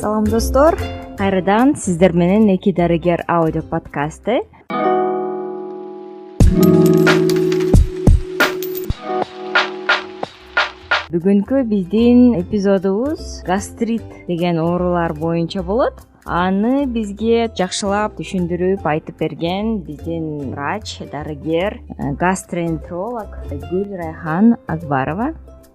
Салам достор, кайрадан сиздер менен Эки дарыгер аудио подкасты. Бүгүнкү биздин эпизодубуз гастрит деген оорулар боюнча болот. Аны бизге жакшылап түшүндүрүп айтып берген биздин врач, дарыгер, гастроэнтеролог Гүлрайхан Акбарова.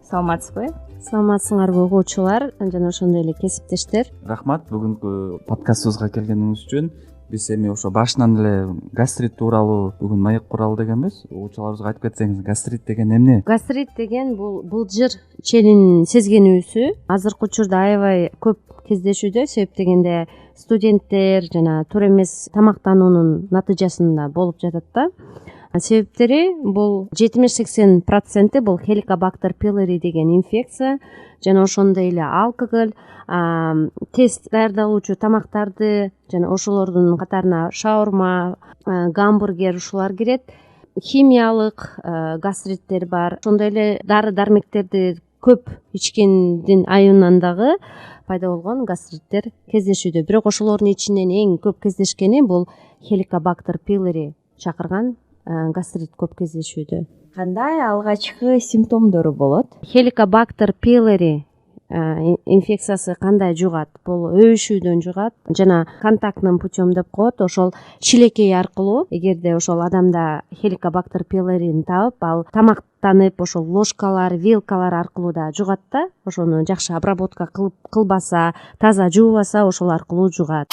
Саламатсызбы? Саламатсыңарбы угуучулар жана ошондой эле кесиптештер. Рахмат бүгүнкү подкастыбызга келгениңиз үчүн. Биз эми ошо башынан эле гастрит тууралуу бүгүн маек куралы дегенбиз. Угуучуларыбызга айтып кетсеңиз, гастрит деген эмне? Гастрит деген бул былжыр челин сезгенүүсү. Азыркы учурда аябай көп кездешүүдө, себеп дегенде студенттер жана туура эмес тамактануунун натыйжасында болуп жатат да. Себептери бул 70-80% бул Helicobacter pylori деген инфекция жана ошондой эле алкоголь, тест даярдалуучу тамактарды жана ошолордун катарына шаурма, гамбургер ушулар кирет. Химиялык гастриттер бар. Ошондой эле дары дармектерди көп ичкендин айынан дагы пайда болгон гастриттер кездешүүдө. Бирок ошолордун ичинен эң көп кездешкени бул Helicobacter pylori чакырган гастрит көп кездешүүдө. Кандай алгачкы симптомдору болот? Helicobacter pylori инфекциясы кандай жугат? Бул өбүшүүдөн жугат жана контактный путем деп коет. Ошол шилекей аркылуу, эгерде ошол адамда Helicobacter pylorини табып, ал тамактанып, ошол ложкалар, вилкалар аркылуу да жугат да. Ошону жакшы обработка кылбаса, таза жуубаса, ошол аркылуу жугат.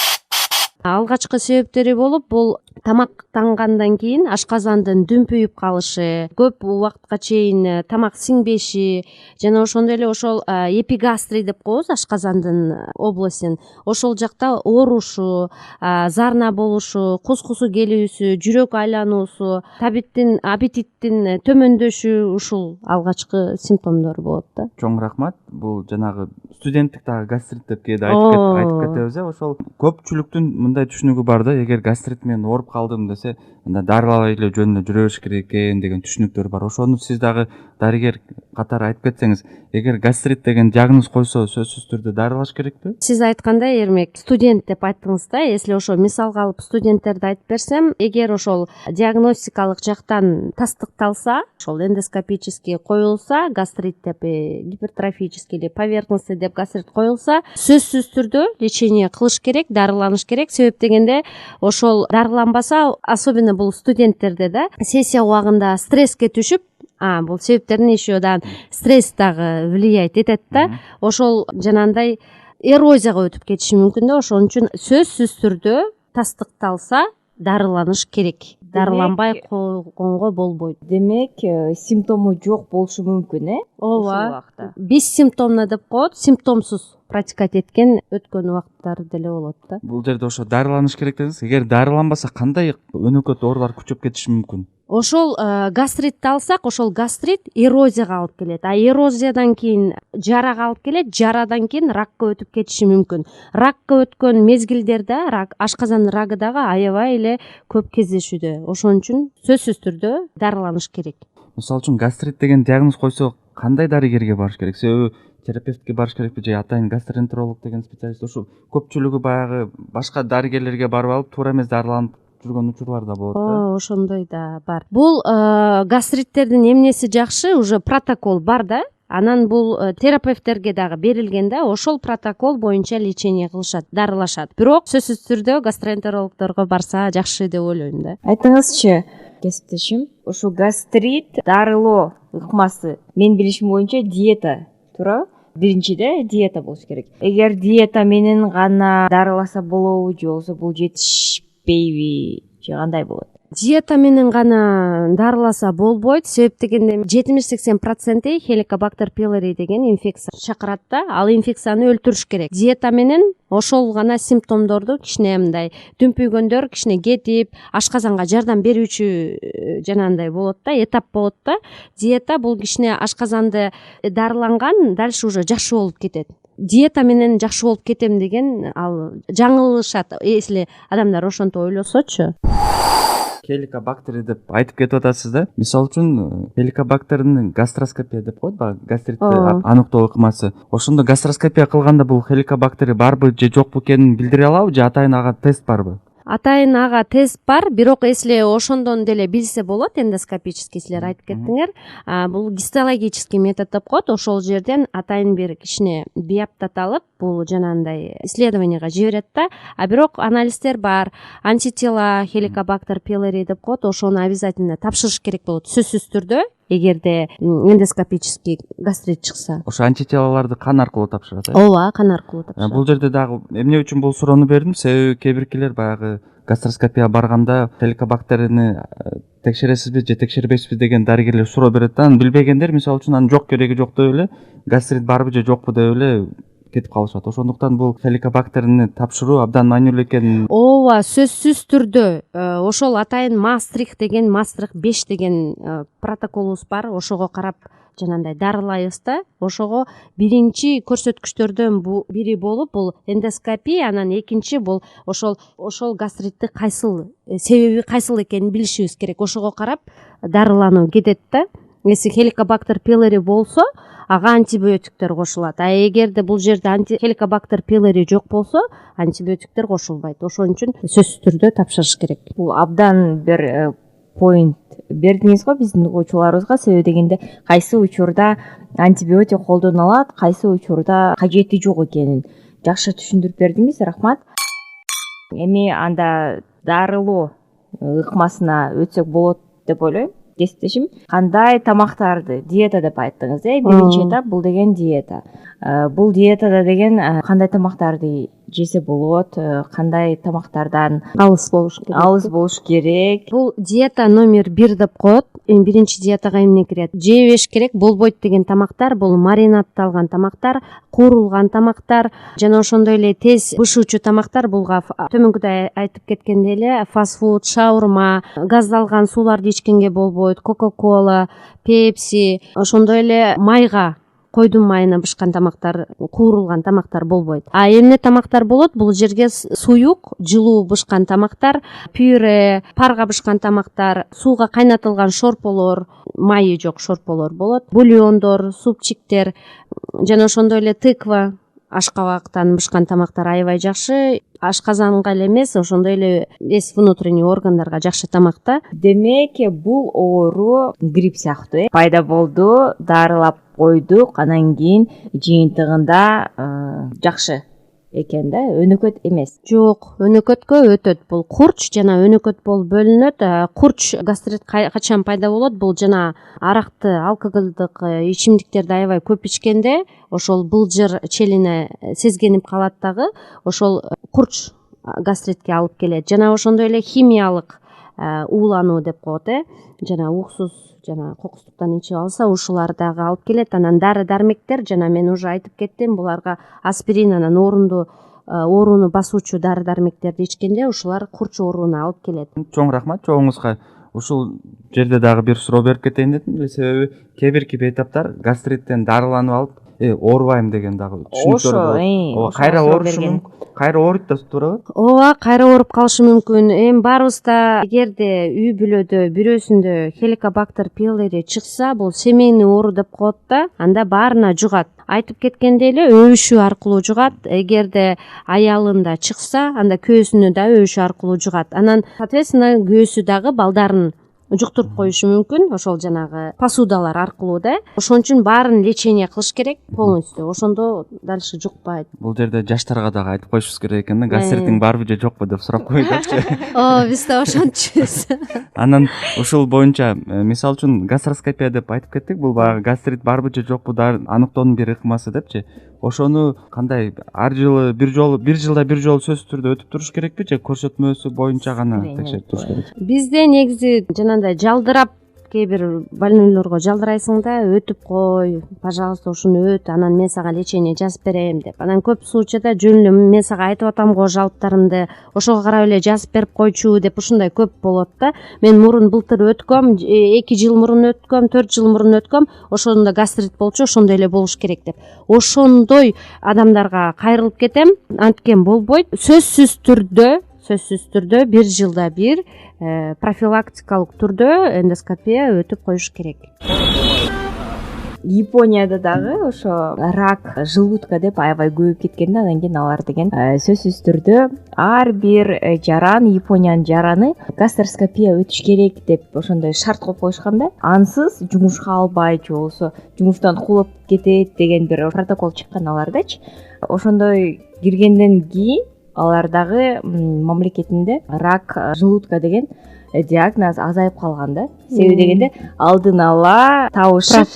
Алгачкы себептери болуп, бул тамактангандан кийин ашказандын дүмпүйүп калышы, көп убакытка чейин тамак сиңбеши жана ошондой эле ошол эпигастрий деп коебуз ашказандын областын. Ошол жакта оорушу, зарна болушу, кускусу келүүсү, жүрөк айлануусу, аппетиттин төмөндөшү ушул алгачкы симптомдор болот да. Чоң рахмат. Бул жанагы студенттик дагы гастрит деп кээде айтып кетебиз. Ошол көпчүлүктүн мындай түшүнүгү бар да, эгер гастрит менен ооруп калдым десе, анда дарылабай эле жөн эле жүрө бериш керек экен деген түшүнүктөр бар. Ошону сиз дагы дарыгер катары айтып кетсеңиз, эгер гастрит деген диагноз койсо, сөзсүз түрдө дарылаш керекпи? Сиз айткандай, Эрмек, студент деп айттыңыз да. Если ошо мисалга алып студенттерди айтып берсем, эгер ошол диагностикалык жактан тастыкталса, ошол эндоскопический коюлса, гастрит деп, гипертрофический или поверхностный деп гастрит коюлса, сөзсүз түрдө лечение кылыш керек, дарыланыш керек. Себеп дегенде ошол дарыланбаса, особенно бул студенттерде да, сессия убагында стресске түшүп, бул себептерин еще одан стресс дагы влиять этет да. Ошол жанагындай эрозияга өтүп кетиши мүмкүн да. Ошон үчүн сөзсүз түрдө тастыкталса, дарыланыш керек. Дарыланбай койгонго болбойт. Демек, симптому жок болушу мүмкүн, ооба. Бессимптомно деп коет, симптомсуз протекать эткен өткөн убакыттары деле болот да. Бул жерде ошо дарыланыш керек дедиңиз. Эгер дарыланбаса, кандай өнөкөт оорулар күчөп кетиши мүмкүн? Ошол гастритти алсак, ошол гастрит эрозияга алып келет. Эрозиядан кийин жарага алып келет, жарадан кийин ракка өтүп кетиши мүмкүн. Ракка өткөн мезгилдерде ашказан рагы дагы аябай эле көп кездешүүдө. Ошон үчүн сөзсүз түрдө дарыланыш керек. Мисалы үчүн гастрит деген диагноз койсо, кандай дарыгерге барыш керек? Себеби терапевтке барыш керекпи же атайын гастроэнтеролог деген специалист? Ошо көпчүлүгү баягы башка дарыгерлерге барып алып, туура эмес дарыланып жүргөн учурлар да болот да. Ошондой да бар. Бул гастриттердин эмнеси жакшы, уже протокол бар да. Анан бул терапевттерге дагы берилген да, ошол протокол боюнча лечение кылышат, дарылашат. Бирок сөзсүз түрдө гастроэнтерологдорго барса жакшы деп ойлойм да. Айтыңызчы, кесиптешим, ошо гастрит дарылоо ыкмасы менин билишим боюнча диета, туурабы? Биринчиде диета болуш керек. Эгер диета менен гана дарыласа болобу же болбосо бул жетишпейби же кандай болот? Диета менен гана дарыласа болбойт. Себеп дегенде 70-80% Helicobacter pylori деген инфекция чакырат да. Ал инфекцияны өлтүрүш керек. Диета менен ошол гана симптомдорду кичине мындай дүмпүйгөндөр кичине кетип, ашказанга жардам берүүчү жанагындай болот да, этап болот да. Диета бул кичине ашказанды дарыланган, дальше уже жакшы болуп кетет. Диета менен жакшы болуп кетем деген ал жаңылышат. Если адамдар ошентип ойлосочу. хеликобактери деп айтып кетип атасыз да. Мисалы үчүн хеликобактердин гастроскопия деп коет баягы гастритти аныктоо ыкмасы. Ошондо гастроскопия кылганда бул хеликобактери барбы же жокпу экенин билдире алабы же атайын ага тест барбы? Атайын ага тест бар, бирок если ошондон деле билсе болот, эндоскопический силер айтып кеттиңер. Бул гистологический метод деп коет. Ошол жерден атайын бир кичине биоптат алып, бул жанагындай исследованияга жиберет да. Бирок анализдер бар. Антитела хеликобактер пилори деп коет. Ошону обязательно тапшырыш керек болот сөзсүз түрдө. Эгерде эндоскопический гастрит чыкса, ошо антителаларды кан аркылуу тапшырат. Ооба, кан аркылуу тапшырат. Бул жерде дагы эмне үчүн бул суроону бердим? Себеби кээ биркилер баягы гастроскопия барганда хеликобактерини текшересизби же текшербейсизби деген дарыгерлер суроо берет да. Аны билбегендер мисалы үчүн анын жок кереги жок деп эле гастрит барбы же жокпу деп эле кетип калышат. Ошондуктан бул хеликобактерини тапшыруу абдан маанилүү экенин. Ооба, сөзсүз түрдө ошол атайын Мастрих 5 деген протоколубуз бар. Ошого карап жанагындай дарылайбыз да. Ошого биринчи көрсөткүчтөрдөн бири болуп бул эндоскопия, анан экинчи бул ошол гастритти себеби кайсыл экенин билишибиз керек. Ошого карап дарылануу кетет да. Если хеликобактер пилори болсо, ага антибиотиктер кошулат. Эгерде бул жерде хеликобактер пилори жок болсо, антибиотиктер кошулбайт. Ошон үчүн сөзсүз түрдө тапшырыш керек. Бул абдан бир поинт бердиңиз го биздин угуучуларыбызга, себеби дегенде кайсы учурда антибиотик колдонулат, кайсы учурда кажети жок экенин жакшы түшүндүрүп бердиңиз, рахмат. Эми анда дарылоо ыкмасына өтсөк болот деп ойлойм. Кесиптешим, кандай тамактарды диета деп айттыңыз, биринчи этап бул деген диета. Бул диетада деген кандай тамактарды жесе болот, кандай тамактардан алыс болуш керек. Бул диета номер 1 деп коет. Биринчи диетага эмне кирет? Жебеш керек болбойт деген тамактар бул маринадталган тамактар, куурулган тамактар, жана ошондой эле тез бышуучу тамактар. Булга төмөнкүдө айтып кеткендей эле фастфуд, шаурма, газдалган сууларды ичкенге болбойт, кока-кола, пепси, ошондой эле майга, койдун майына бышкан тамактар, куурулган тамактар болбойт. Эмне тамактар болот? Бул жерге суюк, жылуу бышкан тамактар, пюре, парга бышкан тамактар, сууга кайнатылган шорполор, майы жок шорполор болот, бульондор, супчиктер, жана ошондой эле тыква, ашкабактан бышкан тамактар аябай жакшы. Ашказанга эле эмес, ошондой эле весь внутренний органдарга жакшы тамакта. Демек, бул оору грипп сыяктуу пайда болду, дарылап койдук, анан кийин жыйынтыгында жакшы экен да, өнөкөт эмес. Жок, өнөкөткө өтөт. Бул курч жана өнөкөт болуп бөлүнөт. Курч гастрит качан пайда болот? Бул жана аракты, алкоголдук ичимдиктерди аябай көп ичкенде, ошол былжыр челине сезгенип калат дагы, ошол курч гастритке алып келет. Жана ошондой эле химиялык уулануу деп коет, жана ууксуз жана кокустуктан ичип алса, ушулар дагы алып келет. Анан дары-дармектер, жана мен уже айтып кеттим, буларга аспирин анан ооруну басуучу дары-дармектерди ичкенде ушулар курч ооруна алып келет. Чоң рахмат жооңузга. Ушул жерде дагы бир суроо берип кетейин дедим, себеби кээ бирки бейтаптар гастриттен дарыланып алып, оорубайм деген дагы түшүнүктөр болот. Кайра оорушу мүмкүн. Кайра ооруйт да туурабы? Ооба, кайра ооруп калышы мүмкүн. Эми баарыбызда эгерде үй бүлөдө бирөөсүндө хеликобактер пилори чыкса, бул семейный оору деп коет да, анда баарына жугат. Айтып кеткендей эле өбүшүү аркылуу жугат. Эгерде аялында чыкса, анда күйөөсүнө да өбүшүү аркылуу жугат. Анан, соответственно, күйөөсү дагы балдарын жуктуруп коюшу мүмкүн, ошол жанагы посудалар аркылуу да. Ошон үчүн баарын лечение кылыш керек полностью. Ошондо дальше жукпайт. Бул жерде жаштарга дагы айтып коюшубуз керек экен да, гастритиң барбы же жокпу деп сурап койдукчу. Биз да ошончубуз. Анан ушул боюнча, мисалы үчүн гастроскопия деп айтып кеттик, бул баягы гастрит барбы же жокпу аныктоонун бир ыкмасы депчи. Ошону кандай ар жылы бир жылда бир жолу сөзсүз түрдө өтүп туруш керекпи же көрсөтмөсү боюнча гана текшерип туруш керек? Бизде негизи жанагындай жалдырап, кээ бир больнойлорго жалдырайсың да, өтүп кой, пожалуйста, ушуну өт, анан мен сага лечение жазып берем деп. Анан көп случайда жөн эле мен сага айтып атам го жалптарымды, ошого карап эле жазып берип койчу деп ушундай көп болот да. Мен мурун былтыр өткөм, 2 жыл мурун өткөм, 4 жыл мурун өткөм, ошондо гастрит болчу, ошондой эле болуш керек деп. Ошондой адамдарга кайрылып кетем, анткен болбойт. Сөзсүз түрдө сөзсүз түрдө 1 жылда бир профилактикалык түрдө эндоскопия өтүп коюш керек. Японияда дагы ошо рак желудка деп аябай көбөйүп кеткен да, анан кийин алар деген сөзсүз түрдө ар бир жаран, Япониянын жараны гастроскопия өтүш керек деп ошондой шарт коюп койушкан да. Ансыз жумушка албайт же болбосо жумуштан кулап кетет деген бир протокол чыккан алардачы. Ошондой киргенден кийин алар дагы мамлекетинде рак желудка диагноз азайып калган да. Себеби дегенде алдын ала табышып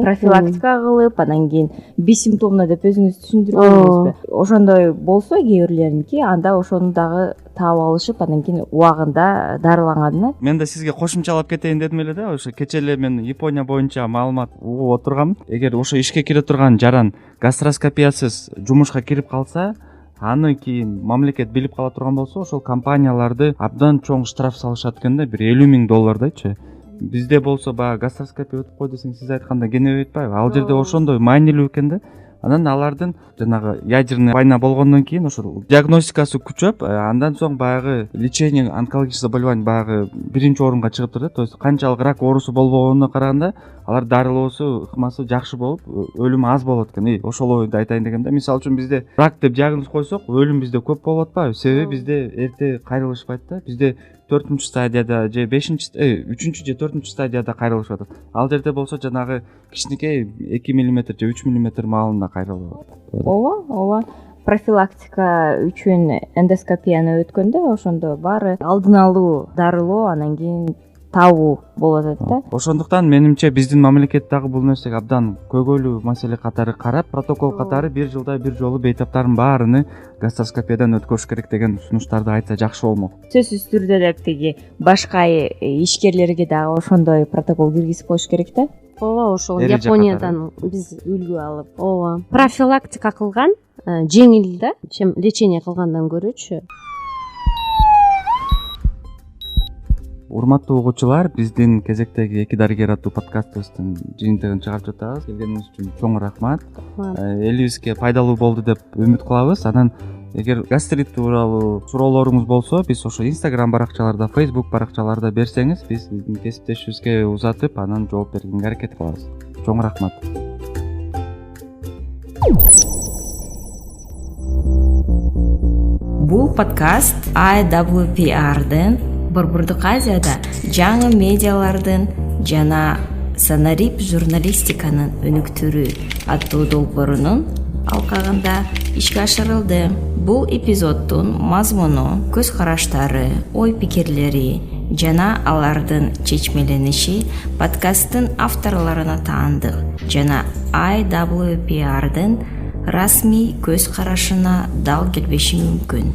профилактика кылып, анан кийин бессимптомно деп өзүңүз түшүндүрүп бердиңизби? Ошондой болсо кээ бирлериники анда ошону дагы таап алышып, анан кийин убагында дарыланган да. Мен да сизге кошумчалап кетейин дедим эле да. Ошо кечээ эле мен Япония боюнча маалымат угуп отургам. Эгер ошо ишке кире турган жаран гастроскопиясыз жумушка кирип калса, аны кийин мамлекет билип кала турган болсо, ошол компанияларды абдан чоң штраф салышат экен да, бир $50,000 Бизде болсо баягы гастроскопия өтүп кой десең, сиз айткандай кенебей атпайбы? Ал жерде ошондой маанилүү экен да. Анан алардын жанагы ядерный война болгондон кийин ошол диагностикасы күчөп, андан соң баягы лечение онкологический заболевание баягы биринчи орунга чыгып турду. То есть канчалык рак оорусу болбогонуна караганда алар дарылоосу, ыкмасы жакшы болуп, өлүм аз болот экен. Ошол ойду айтайын дегем да. Мисалы үчүн бизде рак деп диагноз койсок, өлүм бизде көп болуп атпайбы? Себеби бизде эрте кайрылышпайт да. Бизде 4-чү стадияда же 3-чү же 4-чү стадияда кайрылышып атат. Ал жерде болсо жанагы кичинекей 2 мм же 3 мм маалында кайрылып атат. Ооба. Профилактика үчүн эндоскопияны өткөндө ошондо баары алдын алуу, дарылоо, анан кийин табуу болуп атат да. Ошондуктан менимче биздин мамлекет дагы бул нерсеге абдан көйгөйлүү маселе катары карап, протокол катары 1 жылда бир жолу бейтаптардын баарыны гастроскопиядан өткөрүш керек деген сунуштарды айтса жакшы болмок. Сөзсүз түрдө деп тиги башка ишкерлерге дагы ошондой протокол киргизип коюш керек да. Ооба, ошол Япониядан биз үлгү алып, ооба, профилактика кылган жеңил да, чем лечение кылгандан көрүүчү. Урматтуу угуучулар, биздин кезектеги эки дарыгер аттуу подкастыбыздын жыйынтыгын чыгарып жатабыз. Келгениңиз үчүн чоң рахмат. Элибизге пайдалуу болду деп үмүт кылабыз. Анан эгер гастрит тууралуу суроолоруңуз болсо, биз ошо Instagram баракчаларда, Facebook баракчаларда берсеңиз, биз биздин кесиптешибизге узатып, анан жооп бергенге аракет кылабыз. Чоң рахмат. Бул подкаст IWPR-дын Борбордук Азияда жаңы медиалардын жана санарип журналистиканын өнүктүрүү аттуу долбоорунун алкагында ишке ашырылды. Бул эпизоддун мазмуну, көз караштары, ой пикирлери жана алардын чечмелениши подкасттын авторлоруна таандык жана IWPR-дын расмий көз карашына дал келбеши мүмкүн.